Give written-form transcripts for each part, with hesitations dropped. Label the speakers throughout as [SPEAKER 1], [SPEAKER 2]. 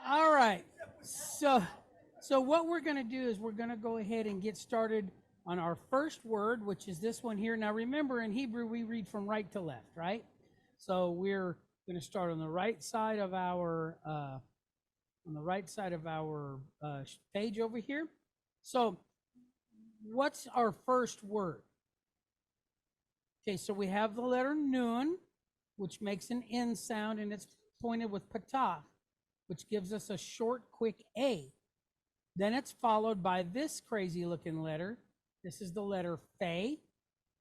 [SPEAKER 1] All right. So, so what we're going to do is we're going to go ahead and get started on our first word, which is this one here. Now, remember, in Hebrew, we read from right to left, right? So we're going to start on the right side of our page over here. So, what's our first word? Okay, so we have the letter nun, which makes an N sound, and it's pointed with patah, which gives us a short, quick A. Then it's followed by this crazy looking letter. This is the letter Fe.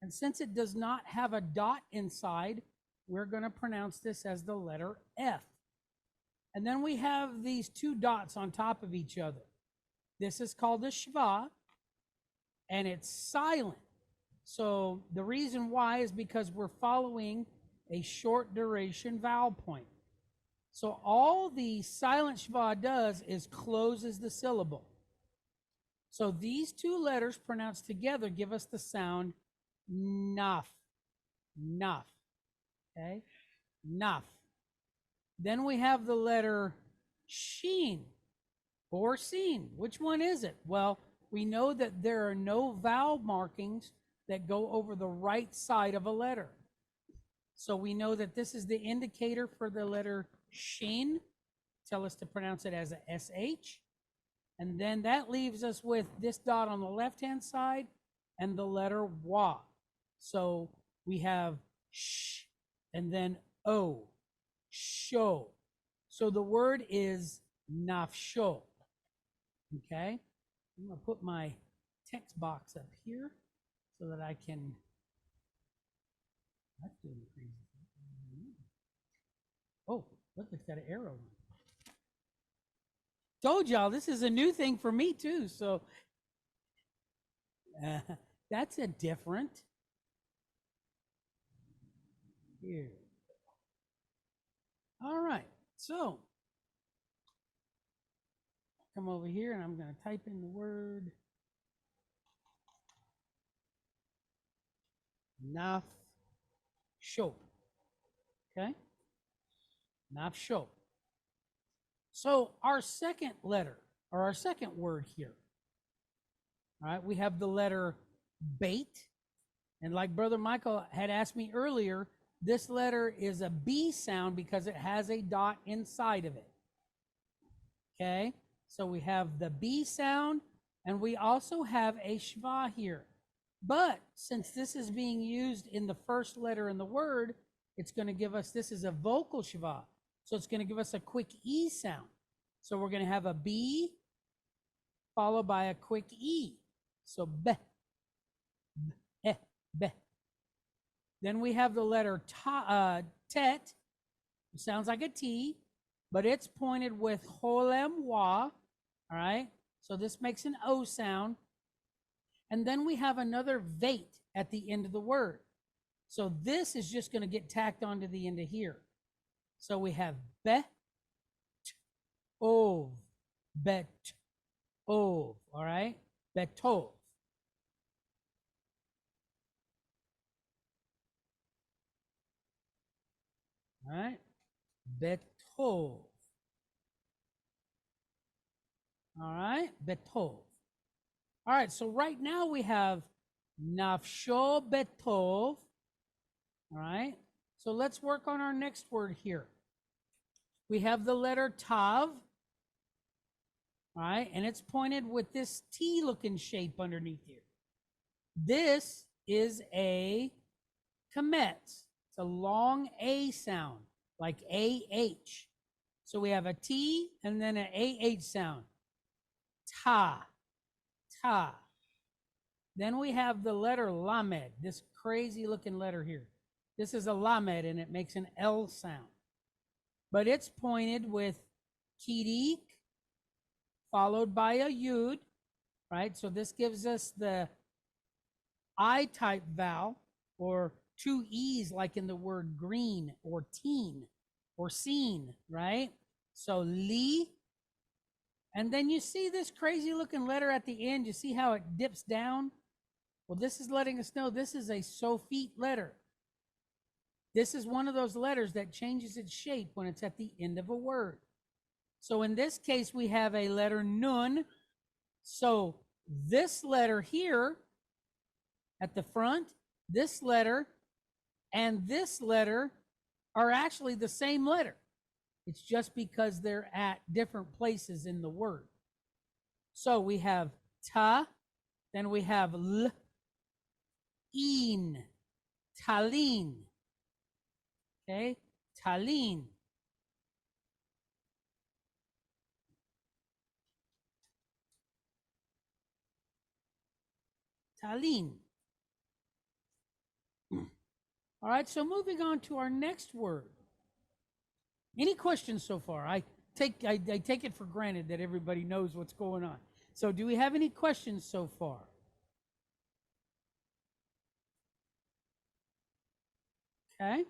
[SPEAKER 1] And since it does not have a dot inside, we're going to pronounce this as the letter F. And then we have these two dots on top of each other. This is called a shva, and it's silent. So the reason why is because we're following a short duration vowel point. So all the silent shva does is closes the syllable. So these two letters pronounced together give us the sound naf, naf, okay, naf. Then we have the letter sheen or seen. Which one is it? Well, we know that there are no vowel markings that go over the right side of a letter. So we know that this is the indicator for the letter shin. Tell us to pronounce it as a SH. And then that leaves us with this dot on the left-hand side and the letter wa. So we have sh and then o, show. So the word is nafsho. Okay? I'm going to put my text box up here so that I can. That's doing crazy. Oh, look, it's got an arrow. Told y'all this is a new thing for me too. So that's a different. Here. All right. So come over here and I'm going to type in the word naf show. Okay? Naf show. So our second letter, or our second word here, all right, we have the letter bait. And like Brother Michael had asked me earlier, this letter is a B sound because it has a dot inside of it. Okay, so we have the B sound, and we also have a shva here. But since this is being used in the first letter in the word, it's going to give us, this is a vocal shva. So it's going to give us a quick E sound. So we're going to have a B followed by a quick E. So be, be, be. Then we have the letter tet, which sounds like a T, but it's pointed with holem wa. All right. So this makes an O sound. And then we have another vate at the end of the word. So this is just going to get tacked onto the end of here. So we have be, ov, bet, ov, all right? Betov. All right? Betov. All right? Betov. All right, so right now we have nafsho betov. All right? So let's work on our next word here. We have the letter tav. All right, and it's pointed with this T-looking shape underneath here. This is a kametz. It's a long A sound, like AH. So we have a T and then an AH sound. Ta, ta. Then we have the letter lamed, this crazy looking letter here. This is a lamed and it makes an L sound. But it's pointed with kirik followed by a yud, right? So this gives us the I-type vowel, or two E's like in the word green or teen or seen, right? So li. And then you see this crazy looking letter at the end. You see how it dips down? Well, this is letting us know this is a Sophite letter. This is one of those letters that changes its shape when it's at the end of a word. So in this case, we have a letter nun. So this letter here at the front, this letter and this letter are actually the same letter. It's just because they're at different places in the word. So we have ta, then we have l, in, talin. Okay, talin. Talin. All right, so moving on to our next word. Any questions so far? I take it for granted that everybody knows what's going on. So do we have any questions so far? Okay.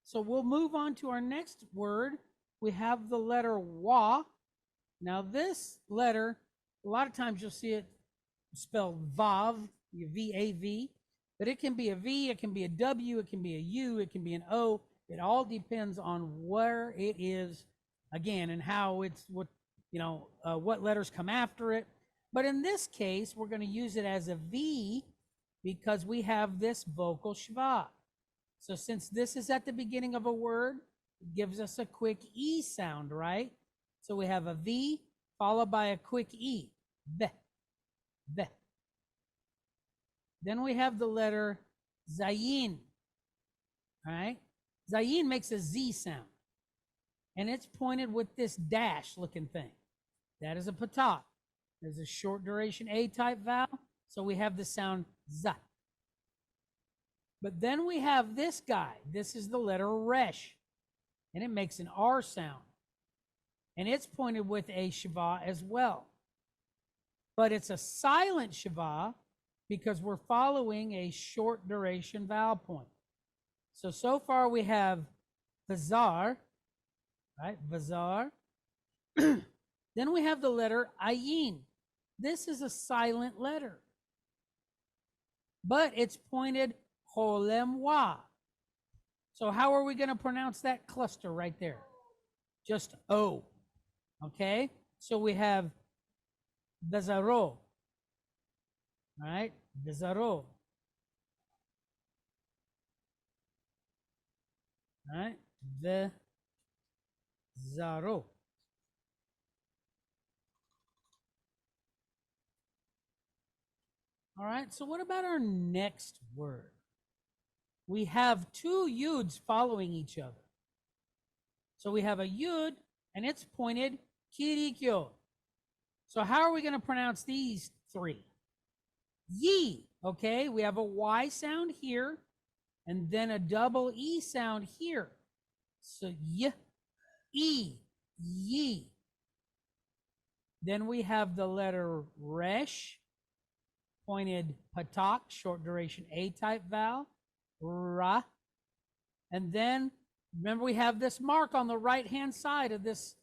[SPEAKER 1] So we'll move on to our next word. We have the letter wa. Now this letter, a lot of times you'll see it spelled vav, V-A-V, but it can be a V, it can be a W, it can be a U, it can be an O. It all depends on where it is, again, and how it's, what letters come after it. But in this case, we're going to use it as a V because we have this vocal schwa. So since this is at the beginning of a word, it gives us a quick E sound, right? So we have a V followed by a quick E. V, V. Then we have the letter zayin, right? Zayin makes a Z sound, and it's pointed with this dash looking thing. That is a patak. There's a short duration A-type vowel, so we have the sound Z. But then we have this guy. This is the letter resh, and it makes an R sound. And it's pointed with a shava as well. But it's a silent shava because we're following a short duration vowel point. So far we have vazar, right? Vazar. Then we have the letter ayin. This is a silent letter, but it's pointed Holemwa. So how are we going to pronounce that cluster right there? Just O. Okay? So we have Bezaro. Right? Bezaro. Right? Bezaro. All right, so what about our next word? We have two yuds following each other. So we have a yud, and it's pointed kirikyo. So how are we going to pronounce these three? Yi, okay? We have a Y sound here, and then a double E sound here. So y, E, yi. Then we have the letter resh, pointed patak, short duration A-type vowel. Ra. And then, remember, we have this mark on the right-hand side of this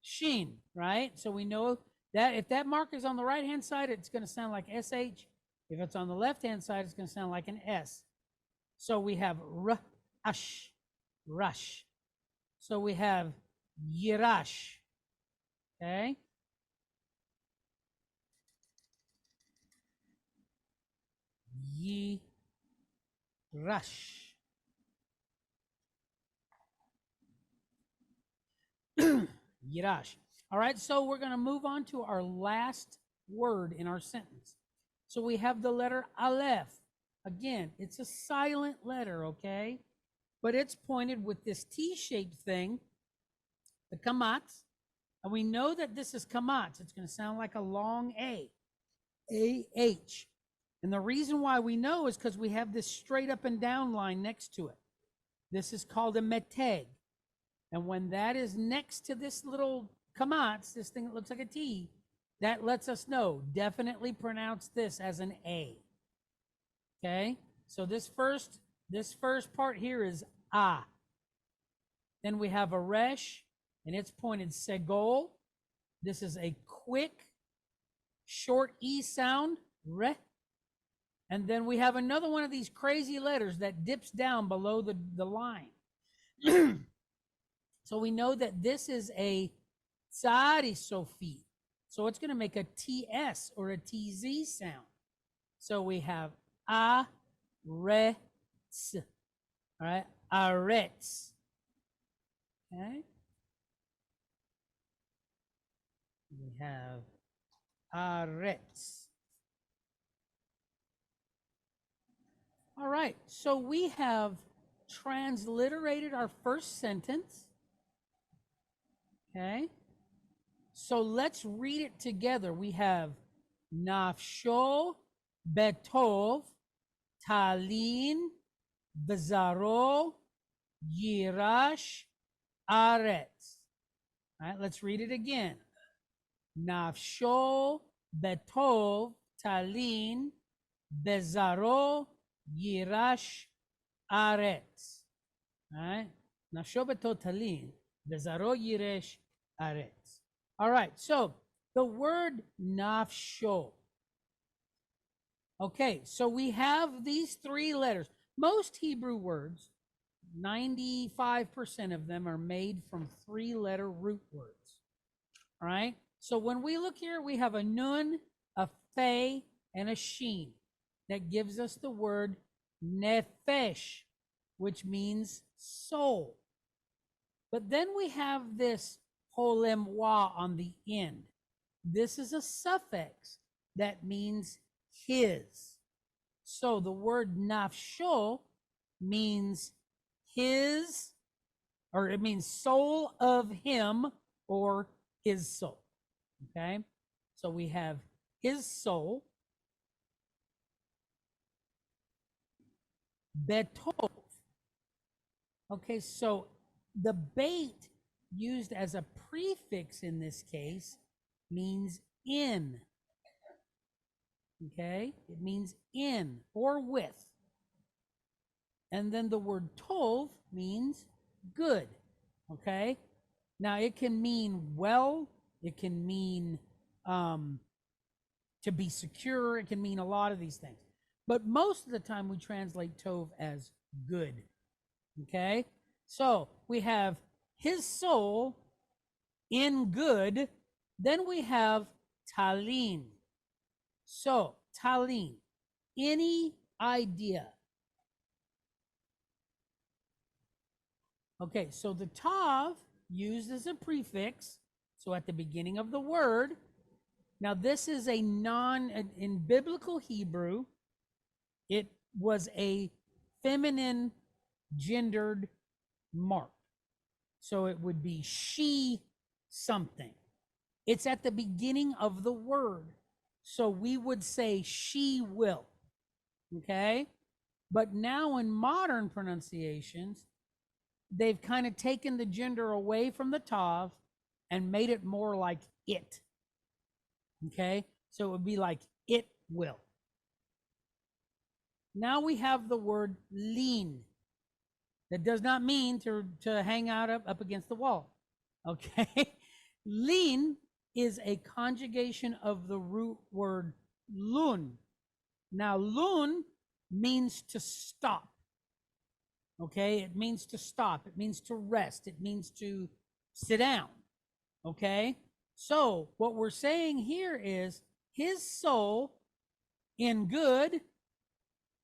[SPEAKER 1] sheen, right? So we know that if that mark is on the right-hand side, it's going to sound like SH. If it's on the left-hand side, it's going to sound like an S. So we have rush, rush. So we have yirash, okay? Yirash. Yirash. All right, so we're going to move on to our last word in our sentence. So we have the letter aleph. Again, it's a silent letter, okay? But it's pointed with this T-shaped thing, the kamatz. And we know that this is kamatz. It's going to sound like a long A, A-H. And the reason why we know is because we have this straight up and down line next to it. This is called a meteg. And when that is next to this little kamatz, this thing that looks like a T, that lets us know, definitely pronounce this as an A. Okay? So this first part here is A. Then we have a resh, and it's pointed segol. This is a quick, short E sound, re. And then we have another one of these crazy letters that dips down below the line. So we know that this is a tsari sofi. So it's going to make a TS or a TZ sound. So we have a, re, ts. All right, arets. Okay. We have arets. All right, so we have transliterated our first sentence. Okay. So let's read it together. We have nafsho betov talin bezaro yirash aretz. All right, let's read it again. Nafsho betov talin bezaro yirash aretz. All right, nafsho betov talin bezaro yirash aretz. All right, so the word nafsho. Okay, so we have these three letters. Most Hebrew words, 95% of them are made from three-letter root words. All right, so when we look here, we have a nun, a fe, and a sheen. That gives us the word nefesh, which means soul. But then we have this holemwa on the end. This is a suffix that means his. So the word nafsho means his, or it means soul of him or his soul. Okay, so we have his soul. Betov. Okay, so the bait used as a prefix in this case means in. Okay, it means in or with. And then the word tov means good. Okay, now it can mean well, it can mean to be secure, it can mean a lot of these things. But most of the time we translate tov as good. Okay, so we have his soul in good. Then we have talin. So talin, any idea. Okay, so the tav used as a prefix, so at the beginning of the word. Now this is a in biblical Hebrew, it was a feminine gendered mark. So it would be she something. It's at the beginning of the word. So we would say she will. Okay? But now in modern pronunciations, they've kind of taken the gender away from the tav and made it more like it. Okay? So it would be like it will. Now we have the word lean. That does not mean to hang out up against the wall. Okay? Lean is a conjugation of the root word lun. Now, lun means to stop. Okay? It means to stop. It means to rest. It means to sit down. Okay? So, what we're saying here is his soul in good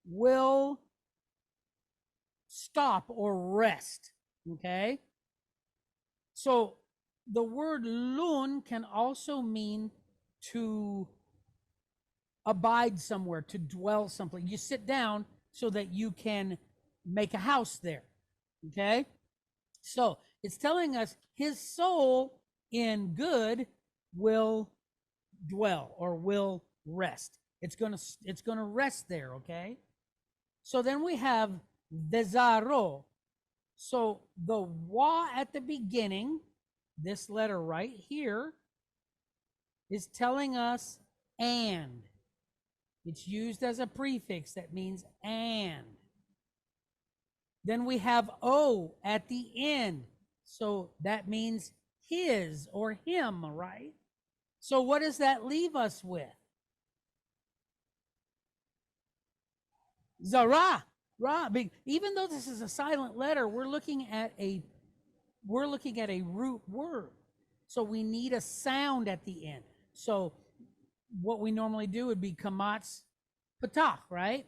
[SPEAKER 1] will stop or rest. Okay? So, the word lun can also mean to abide somewhere, to dwell someplace. You sit down so that you can make a house there. Okay? So it's telling us his soul in good will dwell or will rest. It's gonna rest there, okay? So then we have bezaro. So the wa at the beginning, this letter right here, is telling us and. It's used as a prefix that means and. Then we have O at the end. So that means his or him, right? So what does that leave us with? Zara. Ra. Even though this is a silent letter, we're looking at a we're looking at a root word. So we need a sound at the end. So what we normally do would be kamatz patach, right?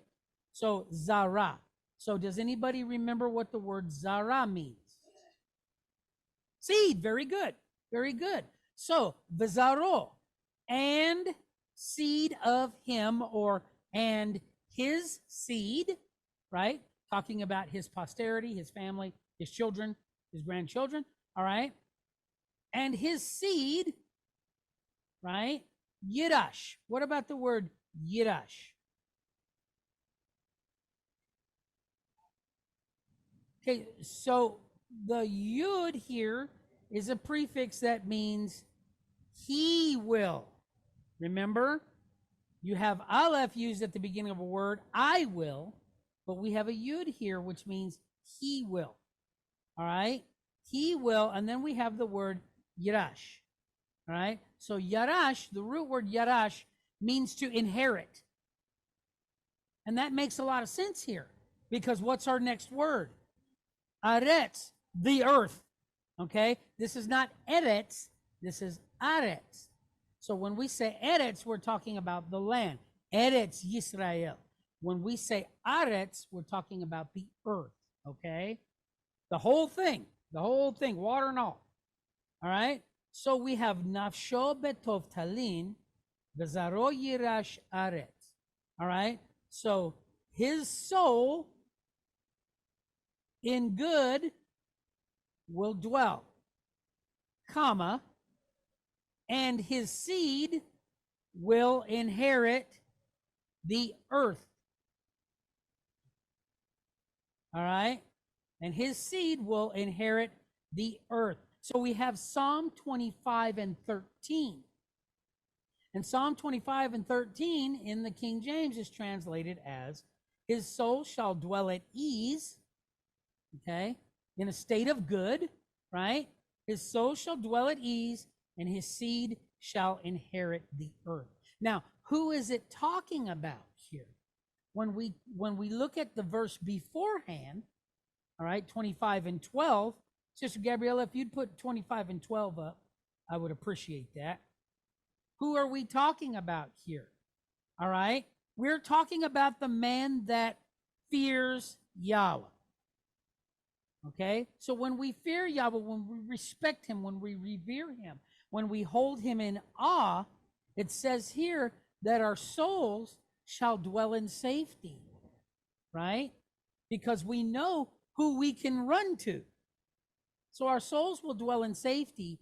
[SPEAKER 1] So zara. So does anybody remember what the word zara means? Seed. Very good. Very good. So vizaro, and seed of him, or and his seed, right? Talking about his posterity, his family, his children, his grandchildren, all right? And his seed, right? Yiddash. What about the word Yiddash? Okay, so the yud here is a prefix that means he will. Remember, you have aleph used at the beginning of a word, I will, but we have a yud here, which means he will. All right? He will, and then we have the word yarash. All right? So yarash, the root word yarash, means to inherit. And that makes a lot of sense here, because what's our next word? Aretz, the earth. Okay? This is not eretz, this is aretz. So when we say eretz, we're talking about the land. Eretz Yisrael. When we say aretz, we're talking about the earth. Okay? The whole thing, water and all. All right? So we have nafsho betov talin, v'zaro yirash aretz. All right? So his soul in good will dwell, comma, and his seed will inherit the earth. All right? And his seed will inherit the earth. So we have Psalm 25 and 13. And Psalm 25 and 13 in the King James is translated as, his soul shall dwell at ease, okay, in a state of good, right? His soul shall dwell at ease, and his seed shall inherit the earth. Now, who is it talking about here? When we look at the verse beforehand, all right, 25 and 12, Sister Gabriella, if you'd put 25 and 12 up, I would appreciate that. Who are we talking about here? All right, we're talking about the man that fears Yahweh. Okay, so when we fear Yahweh, when we respect him, when we revere him, when we hold him in awe, it says here that our souls shall dwell in safety, right? Because we know who we can run to. So our souls will dwell in safety,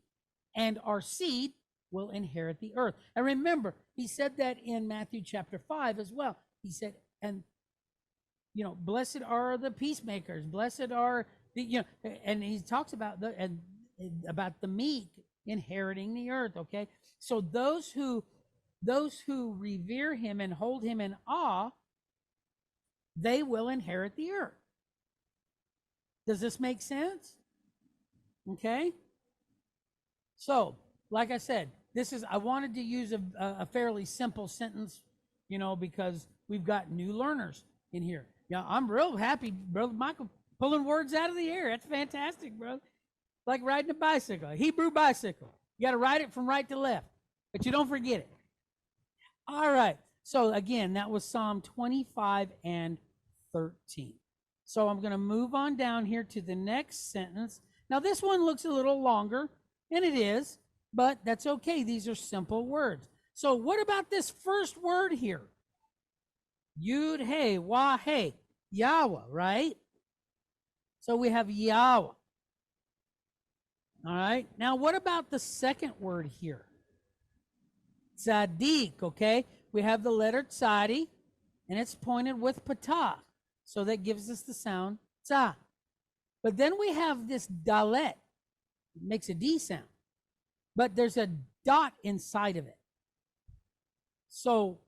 [SPEAKER 1] and our seed will inherit the earth. And remember, he said that in Matthew chapter 5 as well. He said, and, you know, blessed are the peacemakers, blessed are the, you know, and he talks about about the meek inheriting the earth, okay? So those who revere him and hold him in awe, they will inherit the earth. Does this make sense? Okay. So, like I said, I wanted to use a fairly simple sentence, you know, because we've got new learners in here. Yeah, I'm real happy, Brother Michael, pulling words out of the air. That's fantastic, bro. Like riding a bicycle, a Hebrew bicycle. You got to ride it from right to left, but you don't forget it. All right. So again, that was Psalm 25 and 13. So I'm going to move on down here to the next sentence. Now this one looks a little longer, and it is, but that's okay. These are simple words. So what about this first word here? Yud, hey, wah, hey, Yahweh, right? So we have Yahweh. All right. Now what about the second word here? Tzaddik, okay? We have the letter tzadi, and it's pointed with patah. So that gives us the sound tza. But then we have this dalet. It makes a D sound. But there's a dot inside of it. So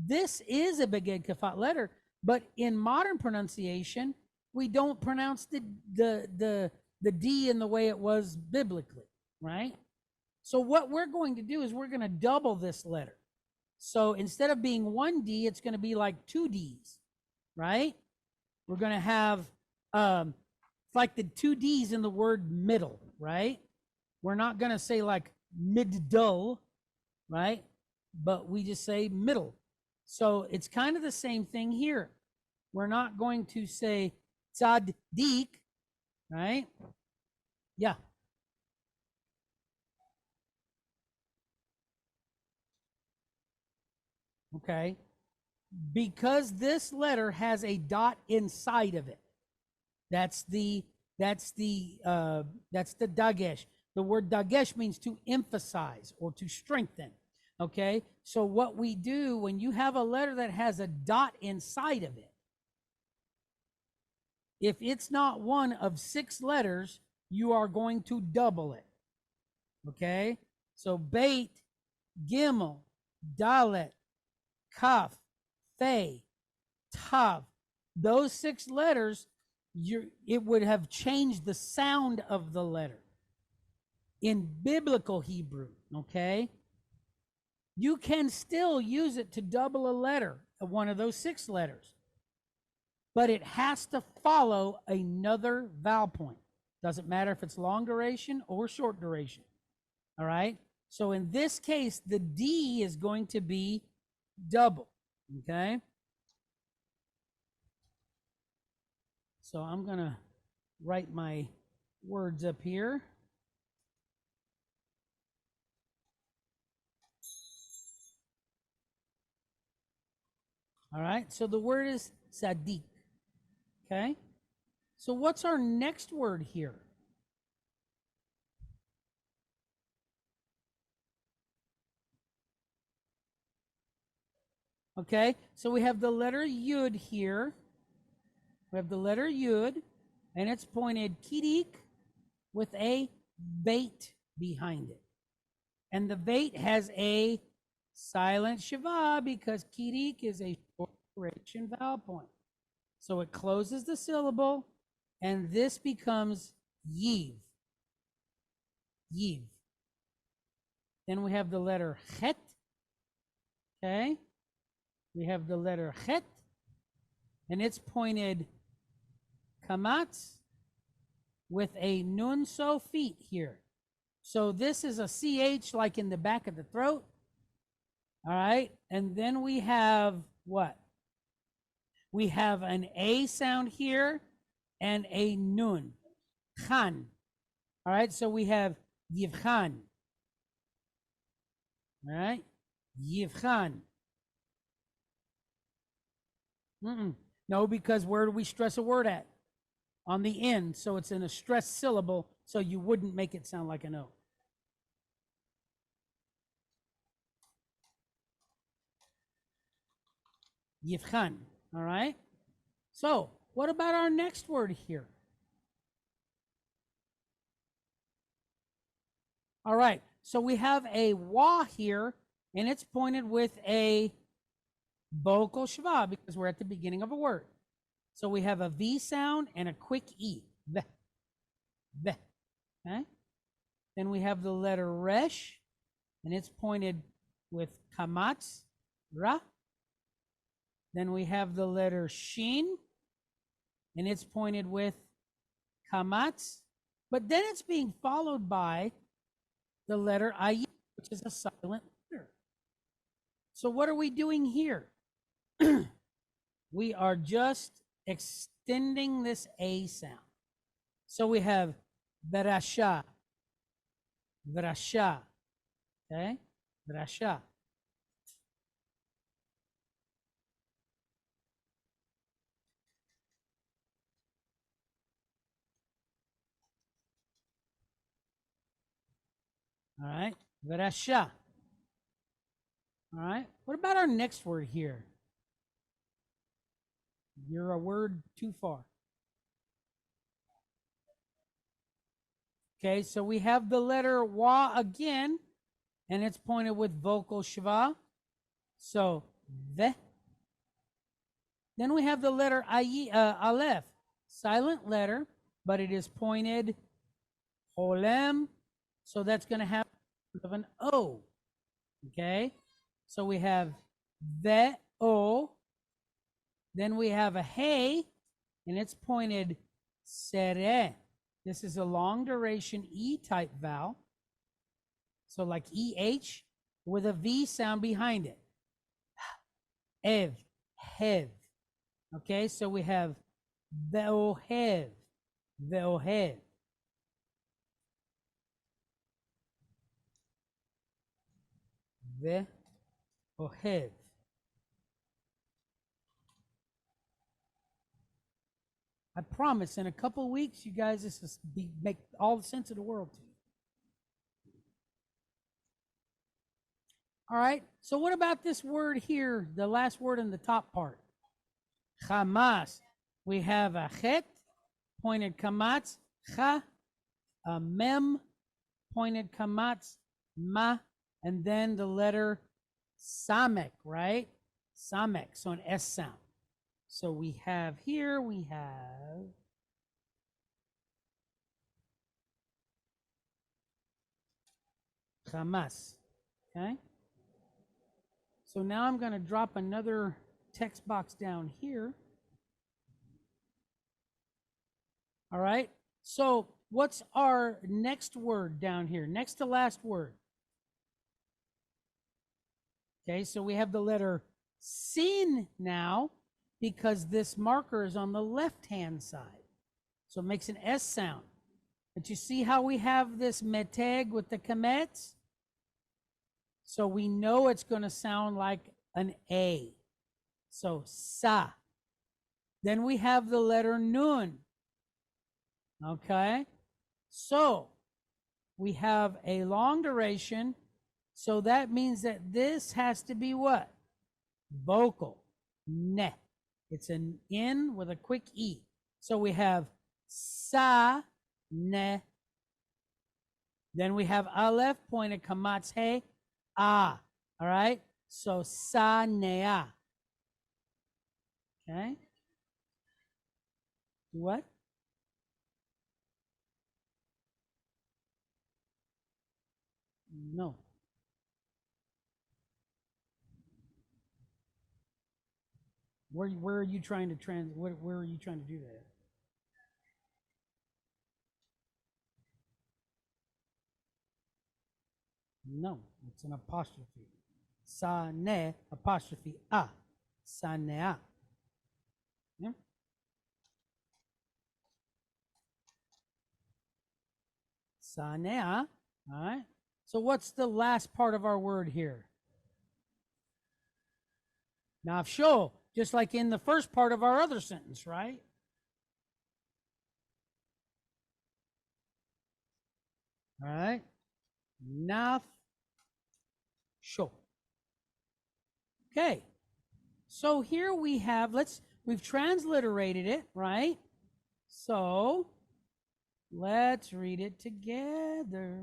[SPEAKER 1] this is a beged kafat letter, but in modern pronunciation, we don't pronounce the D in the way it was biblically, right? So what we're going to do is we're going to double this letter. So instead of being one D, it's going to be like two Ds, right? We're going to have It's like the two D's in the word middle, right? We're not going to say like mid-dull, right? But we just say middle. So it's kind of the same thing here. We're not going to say tzaddik, right? Yeah. Okay. Because this letter has a dot inside of it. That's the dagesh. The word dagesh means to emphasize or to strengthen. Okay. So what we do when you have a letter that has a dot inside of it, if it's not one of 6 letters, you are going to double it. Okay. So Beit, Gimel, Dalet, Kaf, Fe, Tav. Those 6 letters, it would have changed the sound of the letter. In biblical Hebrew, okay? You can still use it to double a letter, one of those 6 letters. But it has to follow another vowel point. Doesn't matter if it's long duration or short duration. All right? So in this case, the D is going to be double. Okay? So I'm going to write my words up here. All right, so the word is tzaddik. Okay? So what's our next word here? Okay, so we have the letter Yud here. We have the letter Yud, and it's pointed kidik with a bait behind it. And the bait has a silent shiva because kidik is a short duration vowel point. So it closes the syllable, and this becomes yiv. Yiv. Then we have the letter chet. Okay. We have the letter chet, and it's pointed kamatz with a nun so feet here. So this is a CH like in the back of the throat. All right. And then we have what? We have an A sound here and a nun. Khan. All right. So we have yivchan. All right. Yivchan. No, because where do we stress a word at? On the end. So it's in a stressed syllable, so you wouldn't make it sound like an O. Yivchan. All right. So what about our next word here? All right. So we have a wa here, and it's pointed with a vocal shva because we're at the beginning of a word. So we have a V sound and a quick E. Veh. Veh. Okay. Then we have the letter resh, and it's pointed with kamatz, ra. Then we have the letter shin, and it's pointed with kamatz. But then it's being followed by the letter ayin, which is a silent letter. So what are we doing here? We are just extending this A sound. So we have verasha, verasha, okay? Verasha. All right, verasha. All right, what about our next word here? You're a word too far. Okay, so we have the letter wa again, and it's pointed with vocal shva. So, ve. Then we have the letter aleph, silent letter, but it is pointed holem. So that's going to have an O. Okay, so we have ve o. Then we have a hey, and it's pointed Sere. This is a long duration E-type vowel. So like EH with a V sound behind it. Ev, hev. Okay, so we have ve'ohev, ve'ohev. Ve'ohev. I promise in a couple of weeks, you guys, this will make all the sense of the world to you. All right, so what about this word here, the last word in the top part? Hamas. We have a chet, pointed kamatz, cha, a mem, pointed kamatz, ma, and then the letter samek, right? Samek, so an S sound. So we have here, we have Hamas, okay? So now I'm going to drop another text box down here. All right, so what's our next word down here? Next to last word. Okay, so we have the letter sin now because this marker is on the left-hand side. So it makes an S sound. But you see how we have this meteg with the kametz? So we know it's going to sound like an A. So sa. Then we have the letter nun. Okay? So we have a long duration. So that means that this has to be what? Vocal. Ne. It's an N with a quick E. So we have sa, ne. Then we have aleph, pointed kamatz, he, ah. All right? So sa, nea. Okay? What? No. Where are you trying to where are you trying to do that? No, it's an apostrophe. Sa ne apostrophe a. Sa ne a. Yeah? Sa ne a. All right. So what's the last part of our word here? Nafsho, just like in the first part of our other sentence, right? All right. Nafsho. Okay. So here we have, we've transliterated it, right? So let's read it together.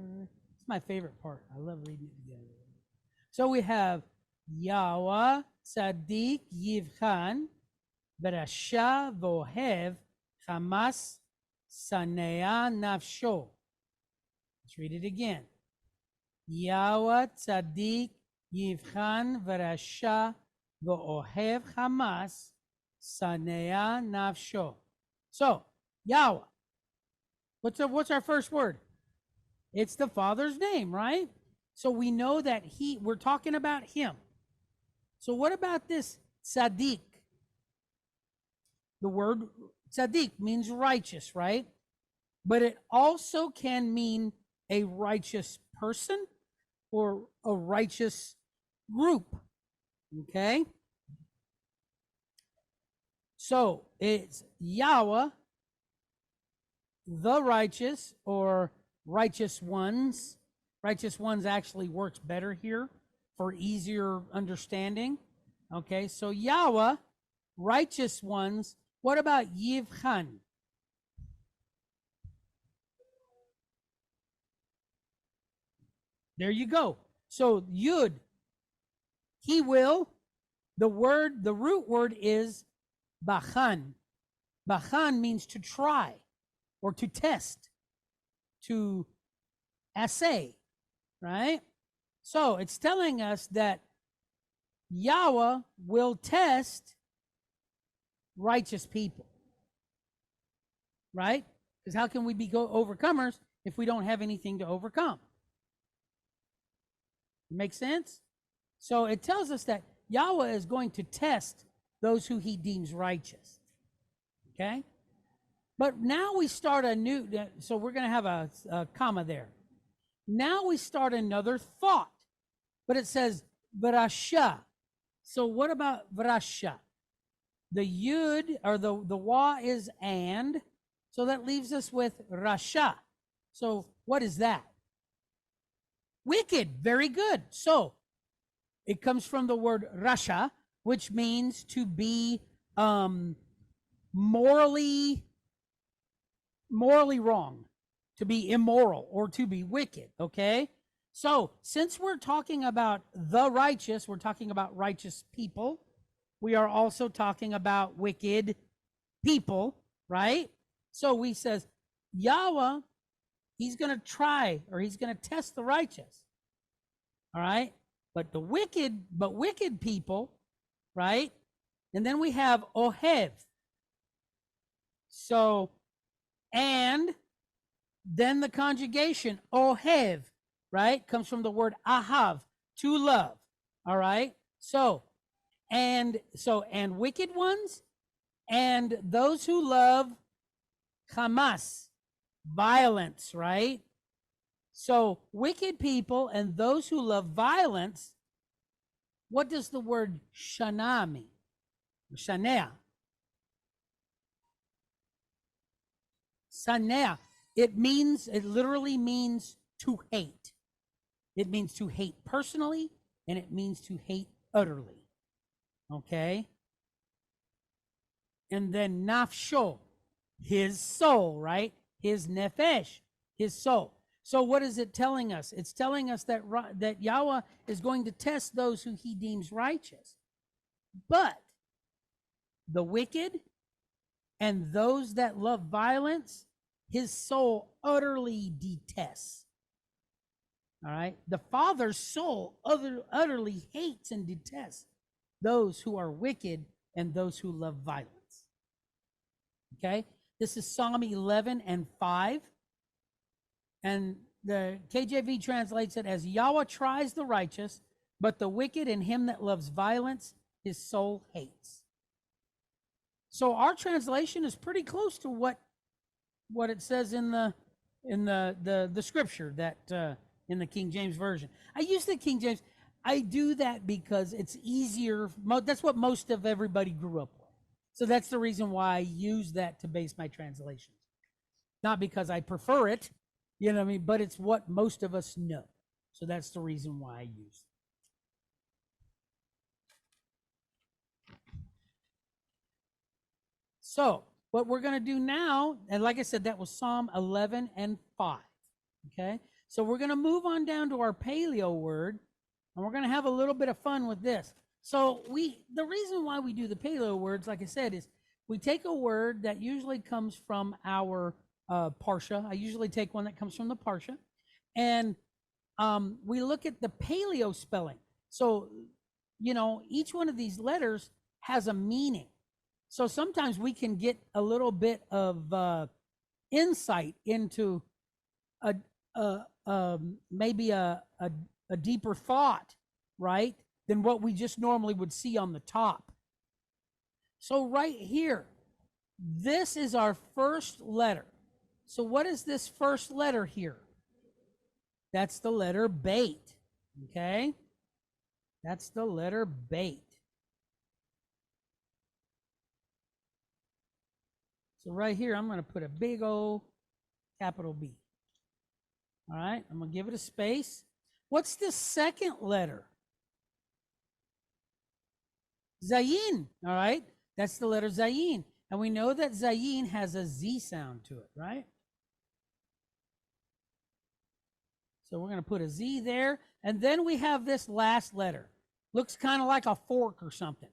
[SPEAKER 1] It's my favorite part. I love reading it together. So we have Yahweh Tzaddik Yivchan Berasha Vohev Hamas Sanea Nafsho. Let's read it again. Yahweh Tzaddik Yivchan Berasha Vohev Hamas Sanea Nafsho. So Yahweh. What's our first word? It's the Father's name, right? So we know that we're talking about him. So what about this tzaddik? The word tzaddik means righteous, right? But it also can mean a righteous person or a righteous group, okay? So it's Yahweh, the righteous, or righteous ones. Righteous ones actually works better here for easier understanding. Okay, so Yahweh, righteous ones. What about Yivchan? There you go. So Yud, he will. The root word is bachan. Bachan means to try or to test, to assay, right? So it's telling us that Yahweh will test righteous people. right? Because how can we be overcomers if we don't have anything to overcome? Make sense? So it tells us that Yahweh is going to test those who he deems righteous. Okay? But now we start a new, so we're going to have a comma there. Now we start another thought, but it says Vrasha. So what about Vrasha? The Yud or the Wa is and, so that leaves us with Rasha. So what is that? Wicked. Very good. So it comes from the word Rasha, which means to be morally wrong, to be immoral, or to be wicked. Okay? So since we're talking about the righteous, we're talking about righteous people. We are also talking about wicked people, right? So we says Yahweh, he's going to try, or he's going to test the righteous. All right? But wicked people, right? And then we have Ohev. So, and then the conjugation Ohev, right, comes from the word ahav, to love. All right? So and wicked ones, and those who love Hamas, violence, right? So wicked people and those who love violence, what does the word shana mean? Shanea. Sanea. It literally means to hate. It means to hate personally, and it means to hate utterly. Okay? And then nafsho, his soul, right? His nefesh, his soul. So what is it telling us? It's telling us that Yahweh is going to test those who he deems righteous. But the wicked and those that love violence, his soul utterly detests. All right? The Father's soul utterly hates and detests those who are wicked and those who love violence. Okay? This is Psalm 11 and 5. And the KJV translates it as Yahweh tries the righteous, but the wicked and him that loves violence, his soul hates. So our translation is pretty close to what it says in the scripture that in the King James Version. I use the King James. I do that because it's easier. That's what most of everybody grew up with. So that's the reason why I use that to base my translations. Not because I prefer it, you know what I mean, but it's what most of us know. So that's the reason why I use it. So what we're going to do now, and like I said, that was Psalm 11 and 5. Okay? So we're going to move on down to our paleo word, and we're going to have a little bit of fun with this. So the reason why we do the paleo words, like I said, is we take a word that usually comes from our Parsha. I usually take one that comes from the Parsha. And we look at the paleo spelling. So, you know, each one of these letters has a meaning. So sometimes we can get a little bit of insight into maybe a deeper thought, right, than what we just normally would see on the top. So right here, this is our first letter. So what is this first letter here? That's the letter Beit, okay? That's the letter Beit. So right here, I'm going to put a big O capital B. All right, I'm going to give it a space. What's the second letter? Zayin, all right? That's the letter Zayin. And we know that Zayin has a Z sound to it, right? So we're going to put a Z there. And then we have this last letter. Looks kind of like a fork or something.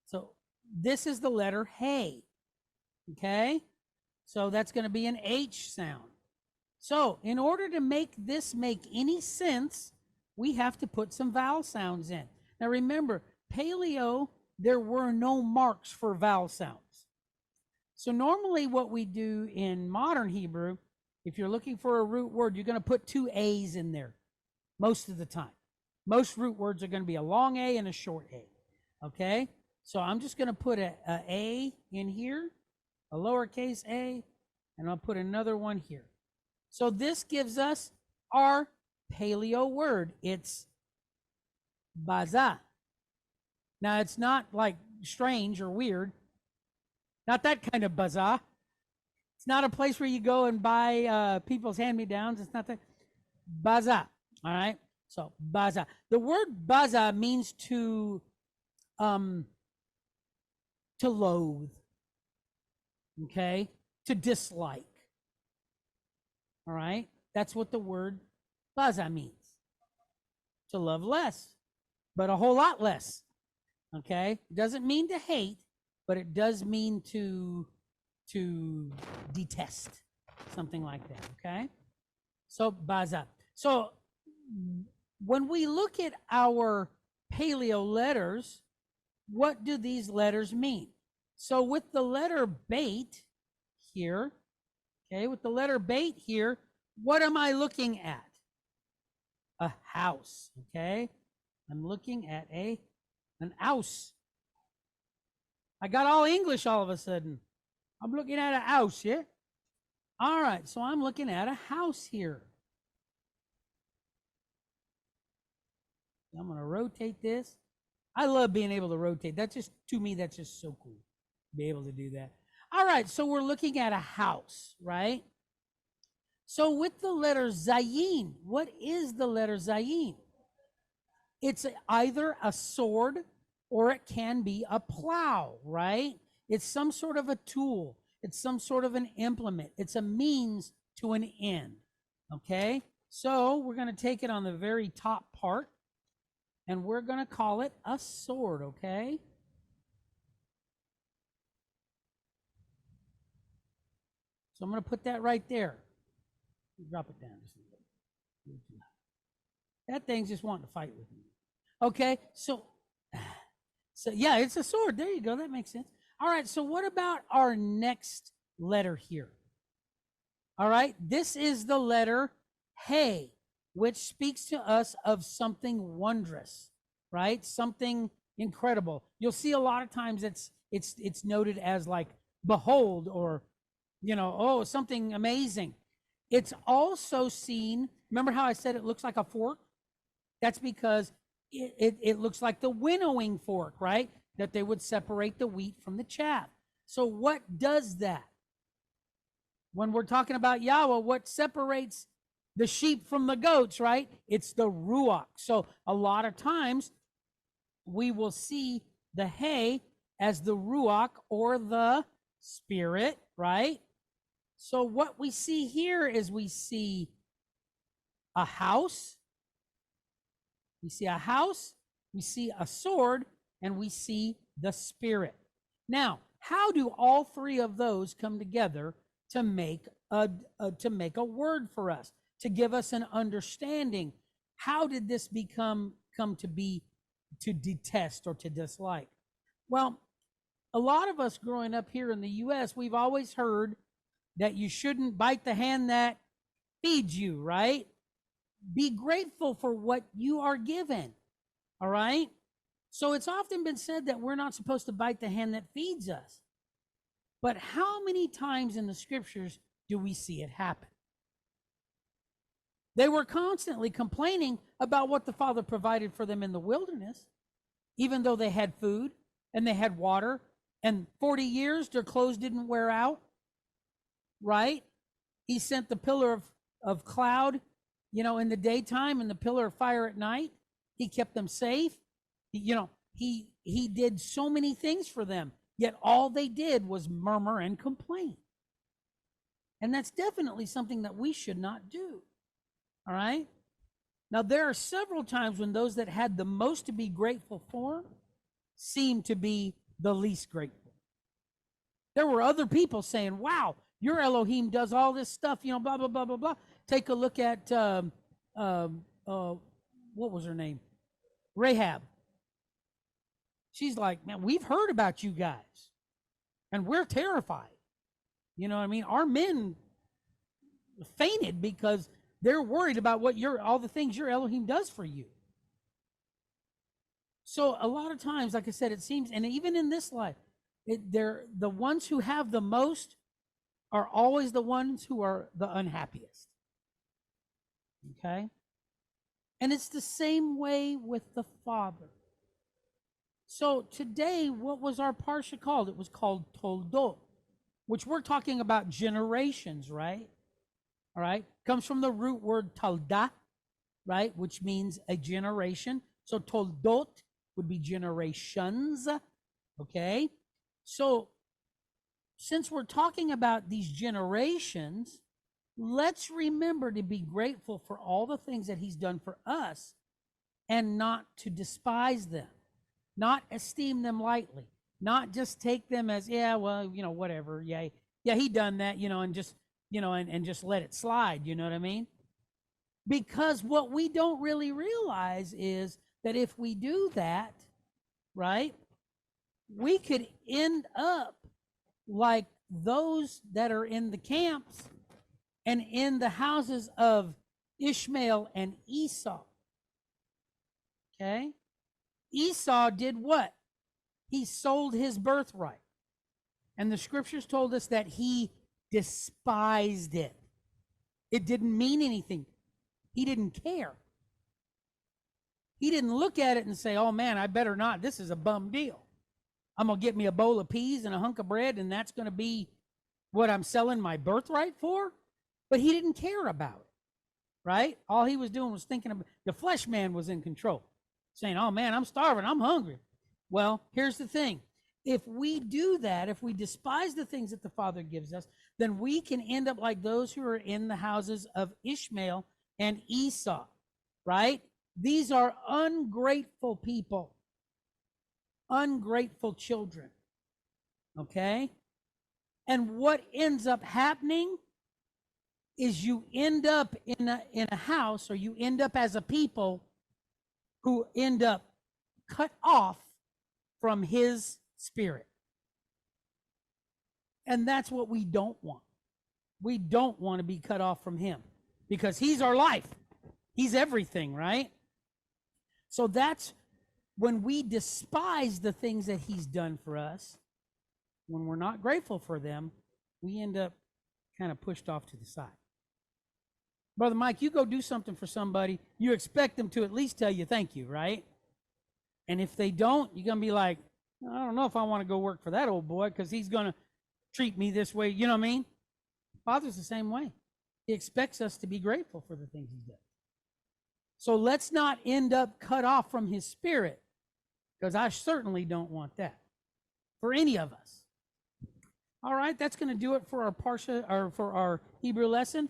[SPEAKER 1] So this is the letter Hey. Okay? So that's going to be an H sound. So in order to make this make any sense, we have to put some vowel sounds in. Now remember, paleo, there were no marks for vowel sounds. So normally what we do in modern Hebrew, if you're looking for a root word, you're going to put two A's in there most of the time. Most root words are going to be a long A and a short A. Okay? So I'm just going to put a A in here, a lowercase a, and I'll put another one here. So this gives us our paleo word. It's baza. Now, it's not like strange or weird. Not that kind of bazaar. It's not a place where you go and buy people's hand-me-downs. It's not that. Baza. All right? So, baza. The word baza means to loathe. Okay? To dislike. All right? That's what the word baza means. To love less, but a whole lot less. Okay? It doesn't mean to hate, but it does mean to detest, something like that, okay? So, baza. So, when we look at our paleo letters, what do these letters mean? So, with the letter bait here, okay, with the letter bait here, what am I looking at? A house, okay? I'm looking at an house. I got all English all of a sudden. I'm looking at a house, yeah? All right, so I'm looking at a house here. I'm going to rotate this. I love being able to rotate. That's just, to me, that's just so cool to be able to do that. All right, so we're looking at a house, right? So with the letter Zayin, what is the letter Zayin? It's either a sword or it can be a plow, right? It's some sort of a tool. It's some sort of an implement. It's a means to an end, okay? So we're going to take it on the very top part, and we're going to call it a sword, okay? So I'm going to put that right there. Drop it down just a little bit. That thing's just wanting to fight with me. Okay, so yeah, it's a sword. There you go. That makes sense. All right, so what about our next letter here? All right, this is the letter Hey, which speaks to us of something wondrous, right? Something incredible. You'll see a lot of times it's noted as like behold, or oh, something amazing. It's also seen, remember how I said it looks like a fork? That's because it looks like the winnowing fork, right? That they would separate the wheat from the chaff. So what does that? When we're talking about Yahweh, what separates the sheep from the goats, right? It's the ruach. So a lot of times we will see the hay as the ruach or the spirit, right? So what we see here is we see a house. We see a house, we see a sword, and we see the spirit. Now, how do all three of those come together to make a word for us, to give us an understanding? How did this come to be, to detest or to dislike? Well, a lot of us growing up here in the U.S., we've always heard that you shouldn't bite the hand that feeds you, right? Be grateful for what you are given, all right? So it's often been said that we're not supposed to bite the hand that feeds us. But how many times in the scriptures do we see it happen? They were constantly complaining about what the Father provided for them in the wilderness, even though they had food and they had water, and 40 years their clothes didn't wear out, right? He sent the pillar of cloud, in the daytime, and the pillar of fire at night. He kept them safe. He did so many things for them, yet all they did was murmur and complain. And that's definitely something that we should not do. All right? Now, there are several times when those that had the most to be grateful for seemed to be the least grateful. There were other people saying, wow, your Elohim does all this stuff, blah, blah, blah, blah, blah. Take a look at, what was her name? Rahab. She's like, man, we've heard about you guys, and we're terrified. You know what I mean? Our men fainted because they're worried about what all the things your Elohim does for you. So a lot of times, like I said, it seems, and even in this life, they're the ones who have the most are always the ones who are the unhappiest. Okay? And it's the same way with the Father. So today, what was our parsha called? It was called Toldot, which we're talking about generations, right? All right? Comes from the root word talda, right? Which means a generation. So Toldot would be generations, okay? So since we're talking about these generations, let's remember to be grateful for all the things that he's done for us and not to despise them, not esteem them lightly, not just take them as, yeah, well, you know, whatever. Yeah, he done that, you know, and just, you know, and just let it slide, you know what I mean? Because what we don't really realize is that if we do that, right, we could end up like those that are in the camps and in the houses of Ishmael and Esau. Okay? Esau did what? He sold his birthright. And the scriptures told us that he despised it. It didn't mean anything. He didn't care. He didn't look at it and say, oh man, I better not. This is a bum deal. I'm going to get me a bowl of peas and a hunk of bread, and that's going to be what I'm selling my birthright for? But he didn't care about it, right? All he was doing was thinking about, the flesh man was in control, saying, oh man, I'm starving, I'm hungry. Well, here's the thing. If we do that, if we despise the things that the Father gives us, then we can end up like those who are in the houses of Ishmael and Esau, right? These are ungrateful people, ungrateful children, okay? And what ends up happening is you end up in a house, or you end up as a people who end up cut off from his spirit. And that's what we don't want. We don't want to be cut off from him because he's our life. He's everything, right? So that's when we despise the things that he's done for us, when we're not grateful for them, we end up kind of pushed off to the side. Brother Mike, you go do something for somebody, you expect them to at least tell you thank you, right? And if they don't, you're going to be like, I don't know if I want to go work for that old boy because he's going to treat me this way. You know what I mean? Father's the same way. He expects us to be grateful for the things he does. So let's not end up cut off from his spirit, because I certainly don't want that for any of us. All right, that's going to do it for our Parsha, or for our Hebrew lesson.